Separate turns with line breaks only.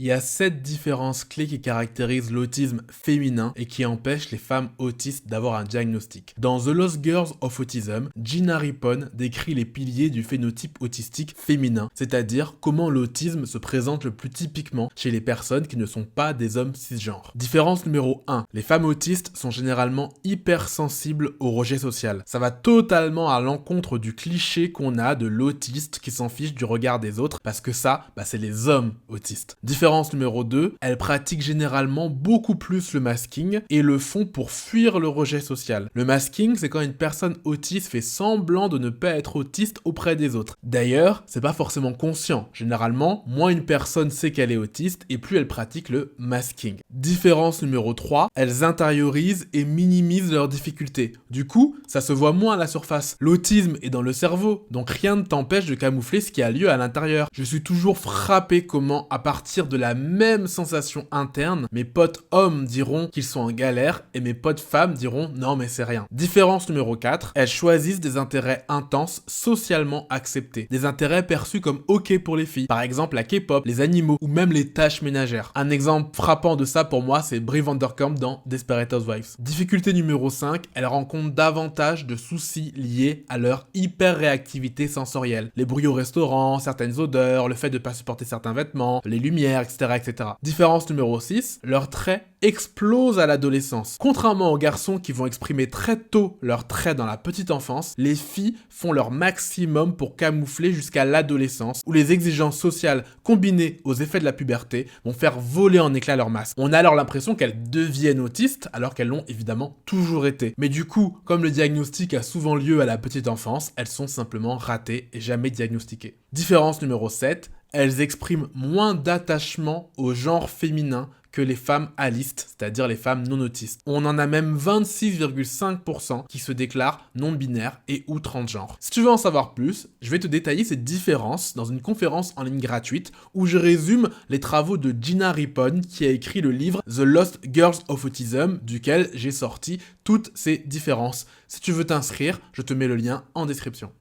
Il y a 7 différences clés qui caractérisent l'autisme féminin et qui empêchent les femmes autistes d'avoir un diagnostic. Dans The Lost Girls of Autism, Gina Rippon décrit les piliers du phénotype autistique féminin, c'est-à-dire comment l'autisme se présente le plus typiquement chez les personnes qui ne sont pas des hommes cisgenres. Différence numéro 1. Les femmes autistes sont généralement hypersensibles au rejet social. Ça va totalement à l'encontre du cliché qu'on a de l'autiste qui s'en fiche du regard des autres parce que ça, c'est les hommes autistes. Différence numéro 2, elles pratiquent généralement beaucoup plus le masking et le font pour fuir le rejet social. Le masking, c'est quand une personne autiste fait semblant de ne pas être autiste auprès des autres. D'ailleurs, c'est pas forcément conscient. Généralement, moins une personne sait qu'elle est autiste et plus elle pratique le masking. Différence numéro 3, elles intériorisent et minimisent leurs difficultés. Du coup, ça se voit moins à la surface. L'autisme est dans le cerveau, donc rien ne t'empêche de camoufler ce qui a lieu à l'intérieur. Je suis toujours frappé comment, à partir de la même sensation interne, mes potes hommes diront qu'ils sont en galère et mes potes femmes diront non mais c'est rien. Différence numéro 4, elles choisissent des intérêts intenses socialement acceptés. Des intérêts perçus comme ok pour les filles. Par exemple la K-pop, les animaux ou même les tâches ménagères. Un exemple frappant de ça pour moi c'est Brie Vanderkamp dans Desperate Housewives. Difficulté numéro 5, elles rencontrent davantage de soucis liés à leur hyper-réactivité sensorielle. Les bruits au restaurant, certaines odeurs, le fait de ne pas supporter certains vêtements, les lumières, etc., etc. Différence numéro 6, leurs traits explosent à l'adolescence. Contrairement aux garçons qui vont exprimer très tôt leurs traits dans la petite enfance, les filles font leur maximum pour camoufler jusqu'à l'adolescence, où les exigences sociales combinées aux effets de la puberté vont faire voler en éclats leur masque. On a alors l'impression qu'elles deviennent autistes, alors qu'elles l'ont évidemment toujours été. Mais du coup, comme le diagnostic a souvent lieu à la petite enfance, elles sont simplement ratées et jamais diagnostiquées. Différence numéro 7, elles expriment moins d'attachement au genre féminin que les femmes alistes, c'est-à-dire les femmes non autistes. On en a même 26,5% qui se déclarent non-binaires et ou transgenres. Si tu veux en savoir plus, je vais te détailler ces différences dans une conférence en ligne gratuite où je résume les travaux de Gina Rippon qui a écrit le livre The Lost Girls of Autism, duquel j'ai sorti toutes ces différences. Si tu veux t'inscrire, je te mets le lien en description.